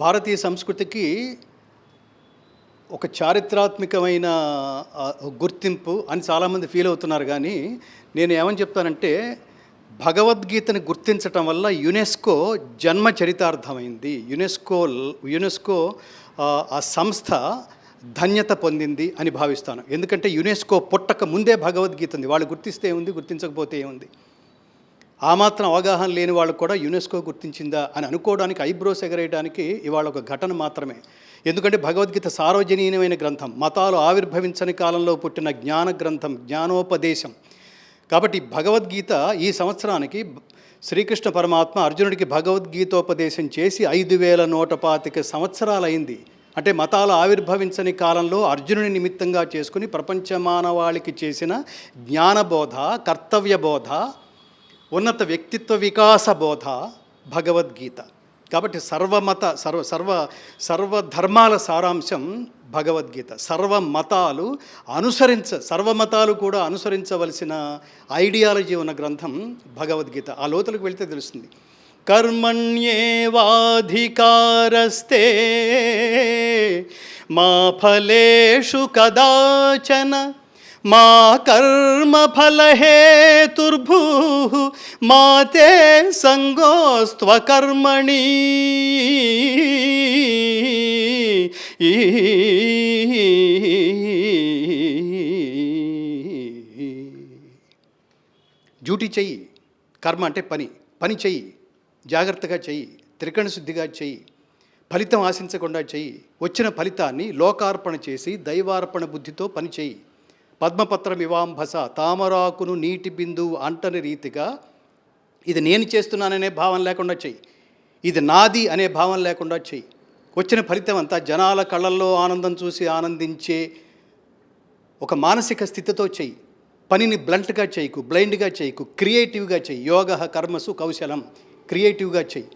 భారతీయ సంస్కృతికి ఒక చారిత్రాత్మకమైన గుర్తింపు అని చాలామంది ఫీల్ అవుతున్నారు. కానీ నేను ఏమని చెప్తానంటే, భగవద్గీతని గుర్తించటం వల్ల యునెస్కో జన్మ చరితార్థమైంది. యునెస్కో ఆ సంస్థ ధన్యత పొందింది అని భావిస్తాను. ఎందుకంటే యునెస్కో పుట్టక ముందే భగవద్గీత ఉంది. వాళ్ళు గుర్తిస్తే ఏముంది, గుర్తించకపోతే ఏముంది. ఆ మాత్రం అవగాహన లేని వాళ్ళు కూడా యునెస్కో గుర్తించిందా అని అనుకోవడానికి, ఐబ్రోస్ ఎగరేయడానికి ఇవాళ ఒక ఘటన మాత్రమే. ఎందుకంటే భగవద్గీత సార్వజనీయమైన గ్రంథం, మతాలు ఆవిర్భవించని కాలంలో పుట్టిన జ్ఞాన గ్రంథం, జ్ఞానోపదేశం. కాబట్టి భగవద్గీత ఈ సంవత్సరానికి శ్రీకృష్ణ పరమాత్మ అర్జునుడికి భగవద్గీతోపదేశం చేసి 5125 సంవత్సరాలైంది. అంటే మతాలు ఆవిర్భవించని కాలంలో అర్జునుని నిమిత్తంగా చేసుకుని ప్రపంచ మానవాళికి చేసిన జ్ఞానబోధ, కర్తవ్యబోధ, ఉన్నత వ్యక్తిత్వ వికాస బోధ భగవద్గీత. కాబట్టి సర్వధర్మాల సారాంశం భగవద్గీత. సర్వమతాలు కూడా అనుసరించవలసిన ఐడియాలజీ ఉన్న గ్రంథం భగవద్గీత. ఆ లోతులకు వెళితే తెలుస్తుంది. కర్మణ్యేవాధికారస్తే మా ఫలేషు కదాచన మా కర్మఫలహేతుర్భూ మా తే సంగోస్త్వకర్మణి. డ్యూటీ చెయ్యి, కర్మ అంటే పని చెయ్యి, జాగ్రత్తగా చెయ్యి, త్రికరణ శుద్ధిగా చెయ్యి, ఫలితం ఆశించకుండా చెయ్యి. వచ్చిన ఫలితాన్ని లోకార్పణ చేసి దైవార్పణ బుద్ధితో పని చెయ్యి. పద్మపత్రం ఇవాంభస, తామరాకును నీటి బిందువు అంటని రీతిగా ఇది నేను చేస్తున్నాననే భావం లేకుండా చెయ్యి, ఇది నాది అనే భావం లేకుండా చెయ్యి. వచ్చిన ఫలితం అంతా జనాల కళ్ళల్లో ఆనందం చూసి ఆనందించే ఒక మానసిక స్థితితో చెయ్యి. పనిని బ్లంట్గా చేయకు, బ్లైండ్గా చేయకు, క్రియేటివ్గా చెయ్యి. యోగ కర్మసు కౌశలం, క్రియేటివ్గా చెయ్యి.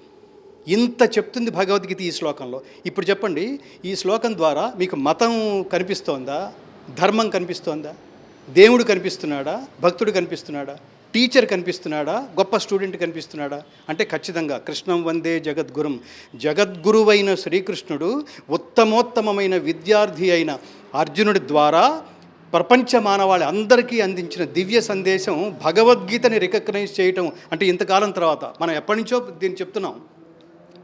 ఇంత చెప్తుంది భగవద్గీత ఈ శ్లోకంలో. ఇప్పుడు చెప్పండి, ఈ శ్లోకం ద్వారా మీకు మతం కనిపిస్తోందా, ధర్మం కనిపిస్తోందా, దేవుడు కనిపిస్తున్నాడా, భక్తుడు కనిపిస్తున్నాడా, టీచర్ కనిపిస్తున్నాడా, గొప్ప స్టూడెంట్ కనిపిస్తున్నాడా అంటే ఖచ్చితంగా కృష్ణం వందే జగద్గురుం. జగద్గురువైన శ్రీకృష్ణుడు ఉత్తమోత్తమమైన విద్యార్థి అయిన అర్జునుడి ద్వారా ప్రపంచ మానవాళి అందరికీ అందించిన దివ్య సందేశం భగవద్గీతని రికగ్నైజ్ చేయటం. అంటే ఇంతకాలం తర్వాత మనం ఎప్పటి నుంచో దీన్ని చెప్తున్నాం.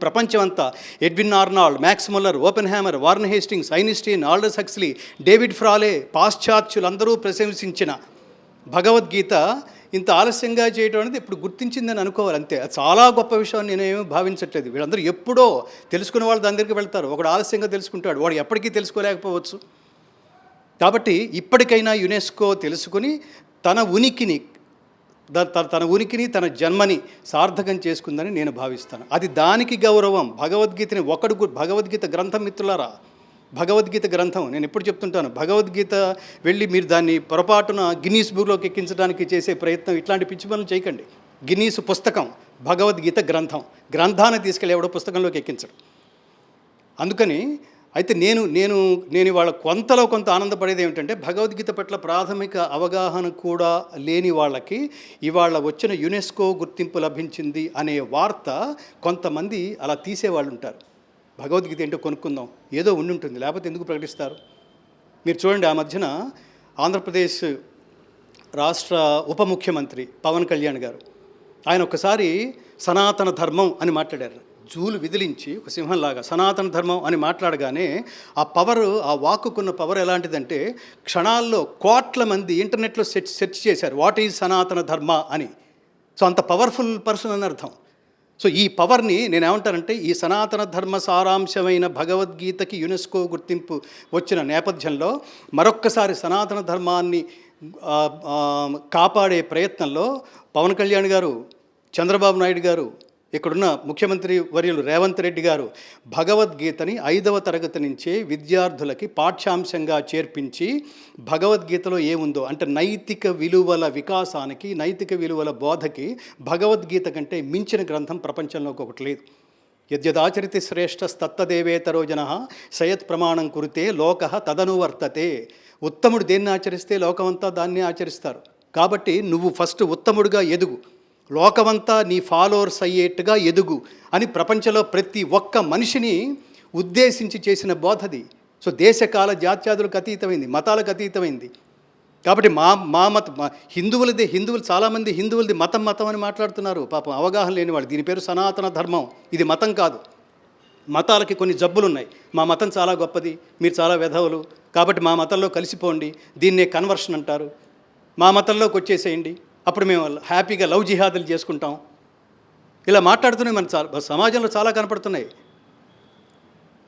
ప్రపంచమంతా Edwin Arnold, Max Muller, Oppenheimer, Warren Hastings, Einstein, Aldous Huxley, David Frawley, పాశ్చాత్యులందరూ ప్రశంసించిన భగవద్గీత ఇంత ఆలస్యంగా చేయడం అనేది ఇప్పుడు గుర్తించిందని అనుకోవాలి. అంతే. అది చాలా గొప్ప విషయం నేనేమీ భావించట్లేదు. వీళ్ళందరూ ఎప్పుడో తెలుసుకునే వాళ్ళు దాని దగ్గరికి వెళ్తారు. ఒకడు ఆలస్యంగా తెలుసుకుంటాడు, వాడు ఎప్పటికీ తెలుసుకోలేకపోవచ్చు. కాబట్టి ఇప్పటికైనా యునెస్కో తెలుసుకుని తన ఉనికిని తన జన్మని సార్థకం చేసుకుందని నేను భావిస్తాను. అది దానికి గౌరవం. భగవద్గీతని భగవద్గీత గ్రంథం మిత్రులారా, భగవద్గీత గ్రంథం నేను ఎప్పుడు చెప్తుంటాను, భగవద్గీత వెళ్ళి మీరు దాన్ని పొరపాటున గిన్నీస్ బుక్లోకి ఎక్కించడానికి చేసే ప్రయత్నం, ఇట్లాంటి పిచ్చి పనులు చేయకండి. గిన్నీస్ పుస్తకం, భగవద్గీత గ్రంథం. గ్రంథాన్ని తీసుకెళ్ళి ఎవడో పుస్తకంలోకి ఎక్కించడు. అందుకని అయితే నేను ఇవాళ కొంత ఆనందపడేది ఏమిటంటే, భగవద్గీత పట్ల ప్రాథమిక అవగాహన కూడా లేని వాళ్ళకి ఇవాళ వచ్చిన యునెస్కో గుర్తింపు లభించింది అనే వార్త కొంతమంది అలా తీసేవాళ్ళు ఉంటారు. భగవద్గీత ఏంటో కొనుక్కుందాం, ఏదో ఉండి ఉంటుంది, లేకపోతే ఎందుకు ప్రకటిస్తారు? మీరు చూడండి, ఆ మధ్యన ఆంధ్రప్రదేశ్ రాష్ట్ర ఉప ముఖ్యమంత్రి పవన్ కళ్యాణ్ గారు, ఆయన ఒక్కసారి సనాతన ధర్మం అని మాట్లాడారు. జూలు విదిలించి ఒక సింహంలాగా సనాతన ధర్మం అని మాట్లాడగానే ఆ వాక్కుకున్న పవర్ ఎలాంటిదంటే, క్షణాల్లో కోట్ల మంది ఇంటర్నెట్లో సెర్చ్ చేశారు వాట్ ఈజ్ సనాతన ధర్మ అని. సో అంత పవర్ఫుల్ పర్సన్ అని అర్థం. సో ఈ పవర్ని నేనేమంటానంటే, ఈ సనాతన ధర్మ సారాంశమైన భగవద్గీతకి యునెస్కో గుర్తింపు వచ్చిన నేపథ్యంలో మరొక్కసారి సనాతన ధర్మాన్ని కాపాడే ప్రయత్నంలో పవన్ కళ్యాణ్ గారు, చంద్రబాబు నాయుడు గారు, ఇక్కడున్న ముఖ్యమంత్రి వర్యులు రేవంత్ రెడ్డి గారు భగవద్గీతని 5వ తరగతి నుంచే విద్యార్థులకి పాఠ్యాంశంగా చేర్పించి భగవద్గీతలో ఏముందో అంటే నైతిక విలువల వికాసానికి, నైతిక విలువల బోధకి భగవద్గీత కంటే మించిన గ్రంథం ప్రపంచంలోకి ఒకటి లేదు. యద్యదాచరితి శ్రేష్టస్తత్తదేవేతరో జనః సయత్ ప్రమాణం కురితే లోకః తదనువర్తతే. ఉత్తముడు దేన్ని ఆచరిస్తే లోకమంతా దాన్ని ఆచరిస్తారు. కాబట్టి నువ్వు ఫస్ట్ ఉత్తముడిగా ఎదుగు, లోకమంతా నీ ఫాలోవర్స్ అయ్యేట్టుగా ఎదుగు అని ప్రపంచంలో ప్రతి ఒక్క మనిషిని ఉద్దేశించి చేసిన బోధది. సో దేశకాల జాత్యాదులకు అతీతమైంది, మతాలకు అతీతమైంది. కాబట్టి హిందువులు చాలామంది హిందువులది మతం అని మాట్లాడుతున్నారు. పాపం అవగాహన లేని వాళ్ళు. దీని పేరు సనాతన ధర్మం, ఇది మతం కాదు. మతాలకి కొన్ని జబ్బులు ఉన్నాయి. మా మతం చాలా గొప్పది, మీరు చాలా వెధవులు, కాబట్టి మా మతంలో కలిసిపోండి, దీన్నే కన్వర్షన్ అంటారు. మా మతంలోకి వచ్చేసేయండి, అప్పుడు మేము హ్యాపీగా లవ్ జిహాదులు చేసుకుంటాం. ఇలా మాట్లాడుతూనే మన సమాజంలో చాలా కనపడుతున్నాయి.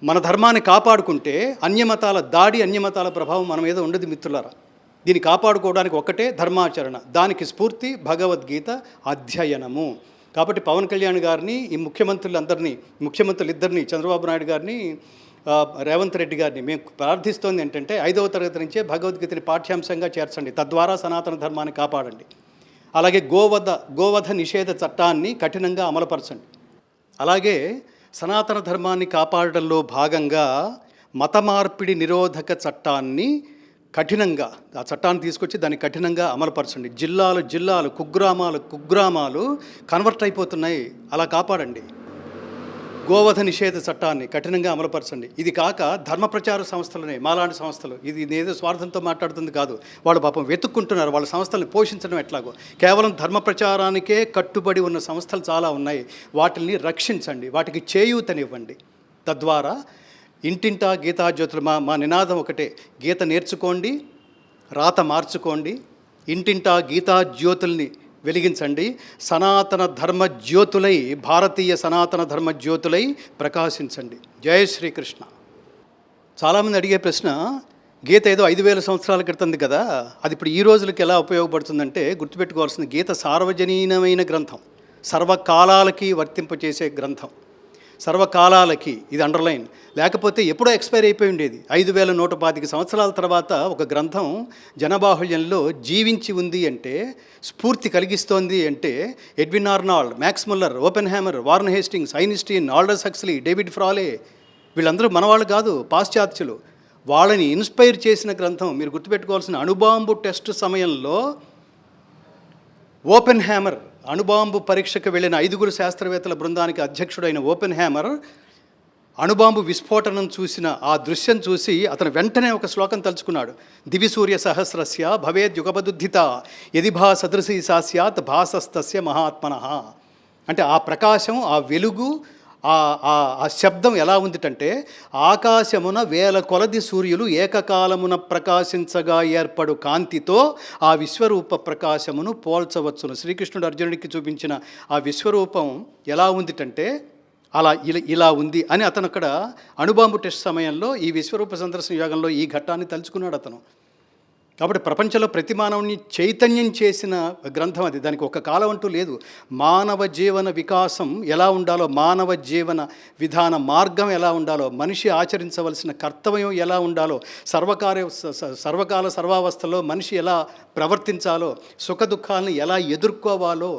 మన ధర్మాన్ని కాపాడుకుంటే అన్యమతాల దాడి, అన్యమతాల ప్రభావం మన మీద ఉండదు మిత్రులారా. దీన్ని కాపాడుకోవడానికి ఒక్కటే ధర్మాచరణ, దానికి స్ఫూర్తి భగవద్గీత అధ్యయనము. కాబట్టి పవన్ కళ్యాణ్ గారిని, ఈ ముఖ్యమంత్రులిద్దరిని, చంద్రబాబు నాయుడు గారిని, రేవంత్ రెడ్డి గారిని మేము ప్రార్థిస్తోంది ఏంటంటే 5వ తరగతి నుంచే భగవద్గీతని పాఠ్యాంశంగా చేర్చండి, తద్వారా సనాతన ధర్మాన్ని కాపాడండి. అలాగే గోవధ నిషేధ చట్టాన్ని కఠినంగా అమలుపరచండి. అలాగే సనాతన ధర్మాన్ని కాపాడడంలో భాగంగా మత మార్పిడి నిరోధక చట్టాన్ని కఠినంగా, ఆ చట్టాన్ని తీసుకొచ్చి దాన్ని కఠినంగా అమలుపరచండి. జిల్లాలు కుగ్రామాలు కన్వర్ట్ అయిపోతున్నాయి, అలా కాపాడండి. గోవధ నిషేధ చట్టాన్ని కఠినంగా అమలుపరచండి. ఇది కాక ధర్మ ప్రచార సంస్థలనే, మాలాంటి సంస్థలు, ఇది ఏదో స్వార్థంతో మాట్లాడుతుంది కాదు, వాళ్ళు పాపం వెతుక్కుంటున్నారు వాళ్ళ సంస్థలను పోషించడం ఎట్లాగో. కేవలం ధర్మ ప్రచారానికే కట్టుబడి ఉన్న సంస్థలు చాలా ఉన్నాయి, వాటిని రక్షించండి, వాటికి చేయూతనివ్వండి. తద్వారా ఇంటింటా గీతాజ్యోతులు. మా నినాదం ఒకటే, గీత నేర్చుకోండి, రాత మార్చుకోండి, ఇంటింటా గీతాజ్యోతుల్ని వెలిగించండి, సనాతన ధర్మ జ్యోతులై, భారతీయ సనాతన ధర్మ జ్యోతులై ప్రకాశించండి. జై శ్రీకృష్ణ. చాలామంది అడిగే ప్రశ్న, గీత ఏదో 5000 సంవత్సరాల క్రితంది కదా, అది ఇప్పుడు ఈ రోజులకి ఎలా ఉపయోగపడుతుందంటే, గుర్తుపెట్టుకోవాల్సింది, గీత సార్వజనీనమైన గ్రంథం, సర్వకాలాలకి వర్తింపచేసే గ్రంథం. సర్వకాలాలకి, ఇది అండర్లైన్. లేకపోతే ఎప్పుడో ఎక్స్పైర్ అయిపోయి ఉండేది. 5125 సంవత్సరాల తర్వాత ఒక గ్రంథం జనబాహుళ్యంలో జీవించి ఉంది అంటే, స్ఫూర్తి కలిగిస్తోంది అంటే, Edwin Arnold, Max Muller, open hammer, Warren Hastings, Einstein, Aldous Huxley, David ఫ్రాలే, వీళ్ళందరూ మనవాళ్ళు కాదు, పాశ్చాత్యులు. వాళ్ళని ఇన్స్పైర్ చేసిన గ్రంథం. మీరు గుర్తుపెట్టుకోవాల్సిన, అణుబాంబు టెస్ట్ సమయంలో ఓపెన్ హ్యామర్, అణుబాంబు పరీక్షకు వెళ్ళిన 5 శాస్త్రవేత్తల బృందానికి అధ్యక్షుడైన ఓపెన్ హ్యామర్ అణుబాంబు విస్ఫోటనం చూసిన ఆ దృశ్యం చూసి అతను వెంటనే ఒక శ్లోకం తలుచుకున్నాడు. దివిసూర్య సహస్రస్య భవేద్ యుగపదుద్ధిత యది భా సదృశీ సా స్యాత్ భాసస్తస్య మహాత్మనః. అంటే ఆ ప్రకాశం, ఆ వెలుగు, ఆ శబ్దం ఎలా ఉందిటంటే, ఆకాశమున వేల కొలది సూర్యులు ఏకకాలమున ప్రకాశించగా ఏర్పడు కాంతితో ఆ విశ్వరూప ప్రకాశమును పోల్చవచ్చును. శ్రీకృష్ణుడు అర్జునుడికి చూపించిన ఆ విశ్వరూపం ఎలా ఉందిటంటే, ఇలా ఉంది అని అతను అక్కడ అణుబాంబు టెస్ట్ సమయంలో ఈ విశ్వరూప సందర్శన యోగంలో ఈ ఘట్టాన్ని తలుచుకున్నాడు అతను. కాబట్టి ప్రపంచంలో ప్రతి మానవుని చైతన్యం చేసిన గ్రంథం అది. దానికి ఒక కాలం అంటూ లేదు. మానవ జీవన వికాసం ఎలా ఉండాలో, మానవ జీవన విధాన మార్గం ఎలా ఉండాలో, మనిషి ఆచరించవలసిన కర్తవ్యం ఎలా ఉండాలో, సర్వకాల సర్వావస్థలో మనిషి ఎలా ప్రవర్తించాలో, సుఖదుఖాలను ఎలా ఎదుర్కోవాలో,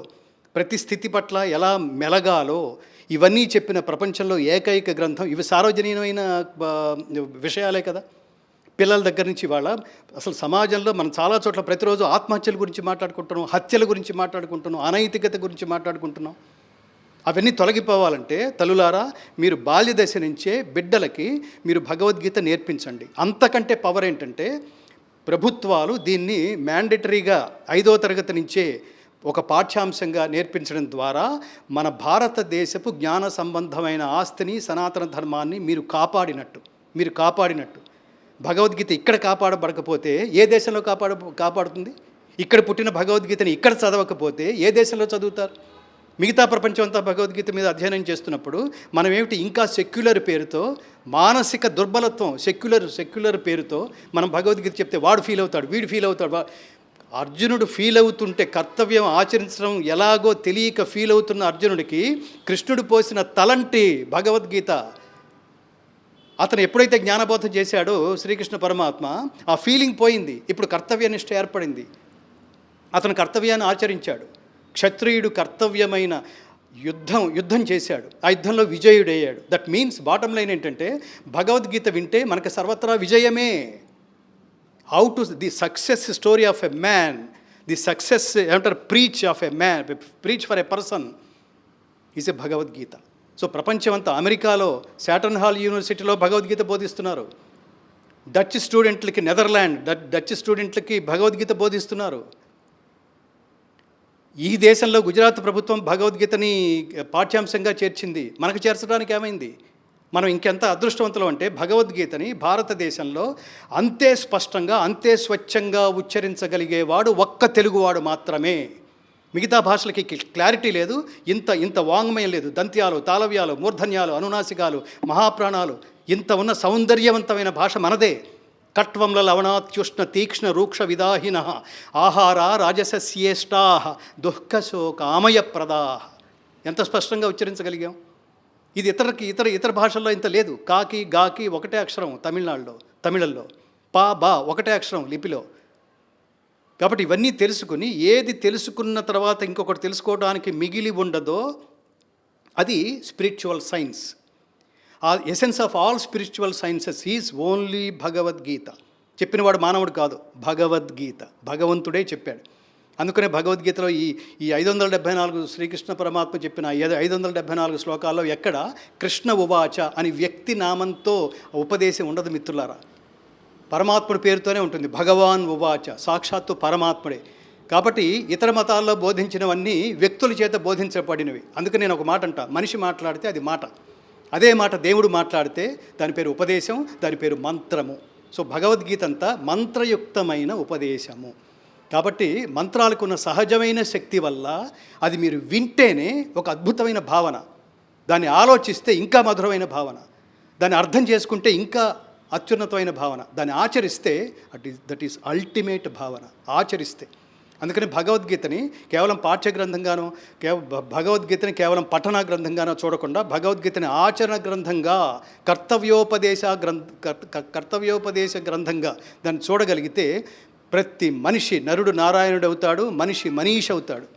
ప్రతి స్థితి పట్ల ఎలా మెలగాలో, ఇవన్నీ చెప్పిన ప్రపంచంలో ఏకైక గ్రంథం. ఇవి సార్వజనీనమైన విషయాలే కదా. పిల్లల దగ్గర నుంచి వాళ్ళ అసలు సమాజంలో మనం చాలా చోట్ల ప్రతిరోజు ఆత్మహత్యల గురించి మాట్లాడుకుంటున్నాం, హత్యల గురించి మాట్లాడుకుంటున్నాం, అనైతికత గురించి మాట్లాడుకుంటున్నాం. అవన్నీ తొలగిపోవాలంటే తల్లులారా, మీరు బాల్య దశ నుంచే బిడ్డలకి మీరు భగవద్గీత నేర్పించండి. అంతకంటే పవర్ ఏంటంటే, ప్రభుత్వాలు దీన్ని మ్యాండేటరీగా 5వ తరగతి నుంచే ఒక పాఠ్యాంశంగా నేర్పించడం ద్వారా మన భారతదేశపు జ్ఞాన సంబంధమైన ఆస్తిని, సనాతన ధర్మాన్ని మీరు కాపాడినట్టు. భగవద్గీత ఇక్కడ కాపాడబడకపోతే ఏ దేశంలో కాపాడుతుంది? ఇక్కడ పుట్టిన భగవద్గీతని ఇక్కడ చదవకపోతే ఏ దేశంలో చదువుతారు? మిగతా ప్రపంచం అంతా భగవద్గీత మీద అధ్యయనం చేస్తున్నప్పుడు మనం ఏమిటి, ఇంకా సెక్యులర్ పేరుతో, మానసిక దుర్బలత్వం, సెక్యులర్ పేరుతో మనం భగవద్గీత చెప్తే వాడు ఫీల్ అవుతాడు, వీడు ఫీల్ అవుతాడు. అర్జునుడు ఫీల్ అవుతుంటే, కర్తవ్యం ఆచరించడం ఎలాగో తెలియక ఫీల్ అవుతున్న అర్జునుడికి కృష్ణుడు పోసిన తలంటి భగవద్గీత. అతను ఎప్పుడైతే జ్ఞానబోధ చేశాడో శ్రీకృష్ణ పరమాత్మ, ఆ ఫీలింగ్ పోయింది. ఇప్పుడు కర్తవ్యనిష్ట ఏర్పడింది. అతను కర్తవ్యాన్ని ఆచరించాడు. క్షత్రియుడు కర్తవ్యమైన యుద్ధం చేశాడు, ఆ యుద్ధంలో విజయుడయ్యాడు. దట్ మీన్స్ బాటమ్ లైన్ ఏంటంటే, భగవద్గీత వింటే మనకు సర్వత్రా విజయమే. How to the success story of a man, the success ఏమంటారు, preach for a person is a Bhagavad Gita. So ప్రపంచమంతా అమెరికాలో శాటన్ హాల్ యూనివర్సిటీలో భగవద్గీత బోధిస్తున్నారు. డచ్ స్టూడెంట్లకి డచ్ స్టూడెంట్లకి భగవద్గీత బోధిస్తున్నారు. ఈ దేశంలో గుజరాత్ ప్రభుత్వం భగవద్గీతని పాఠ్యాంశంగా చేర్చింది. మనకు చేర్చడానికి ఏమైంది? మనం ఇంకెంత అదృష్టవంతులం అంటే భగవద్గీతని భారతదేశంలో అంతే స్పష్టంగా అంతే స్వచ్ఛంగా ఉచ్చరించగలిగేవాడు ఒక్క తెలుగువాడు మాత్రమే. మిగతా భాషలకి క్లారిటీ లేదు, ఇంత వాంగ్మయం లేదు. దంత్యాలు, తాళవ్యాలు, మూర్ధన్యాలు, అనునాసికాలు, మహాప్రాణాలు, ఇంత ఉన్న సౌందర్యవంతమైన భాష మనదే. కట్వంల లవణాత్యుష్ణ తీక్ష్ణ రూక్ష విదాహిన ఆహార రాజసస్యేష్టా దుఃఖశోక ఆమయప్రదా. ఎంత స్పష్టంగా ఉచ్చరించగలిగాం. ఇది ఇతర భాషల్లో ఇంత లేదు. కాకి గాకి ఒకటే అక్షరం తమిళంలో, పా బా ఒకటే అక్షరం లిపిలో. కాబట్టి ఇవన్నీ తెలుసుకుని ఏది తెలుసుకున్న తర్వాత ఇంకొకటి తెలుసుకోవడానికి మిగిలి ఉండదో అది స్పిరిచువల్ సైన్స్. ఆ essence of all spiritual sciences is only Bhagavad Gita. చెప్పినవాడు మానవుడు కాదు, భగవద్గీత భగవంతుడే చెప్పాడు. అందుకనే భగవద్గీతలో ఈ 574 శ్రీకృష్ణ పరమాత్మ చెప్పిన 574 శ్లోకాల్లో ఎక్కడ కృష్ణ ఉవాచ అని వ్యక్తి నామంతో ఉపదేశం ఉండదు మిత్రులారా. పరమాత్ముడి పేరుతోనే ఉంటుంది. భగవాన్ ఉవాచ, సాక్షాత్తు పరమాత్ముడే. కాబట్టి ఇతర మతాల్లో బోధించినవన్నీ వ్యక్తుల చేత బోధించబడినవి. అందుకని నేను ఒక మాట అంటా, మనిషి మాట్లాడితే అది మాట, అదే మాట దేవుడు మాట్లాడితే దాని పేరు ఉపదేశం, దాని పేరు మంత్రము. సో భగవద్గీత అంతా మంత్రయుక్తమైన ఉపదేశము. కాబట్టి మంత్రాలకు ఉన్న సహజమైన శక్తి వల్ల అది మీరు వింటేనే ఒక అద్భుతమైన భావన, దాన్ని ఆలోచిస్తే ఇంకా మధురమైన భావన, దాన్ని అర్థం చేసుకుంటే ఇంకా అత్యున్నతమైన భావన, దాన్ని ఆచరిస్తే దట్ ఈస్ అల్టిమేట్ భావన. ఆచరిస్తే. అందుకని భగవద్గీతని కేవలం పాఠ్యగ్రంథంగానో భగవద్గీతని కేవలం పఠన గ్రంథంగానో చూడకుండా భగవద్గీతని ఆచరణ గ్రంథంగా, కర్తవ్యోపదేశ గ్రంథంగా దాన్ని చూడగలిగితే ప్రతి మనిషి నరుడు నారాయణుడు అవుతాడు, మనిషి మనీష్ అవుతాడు.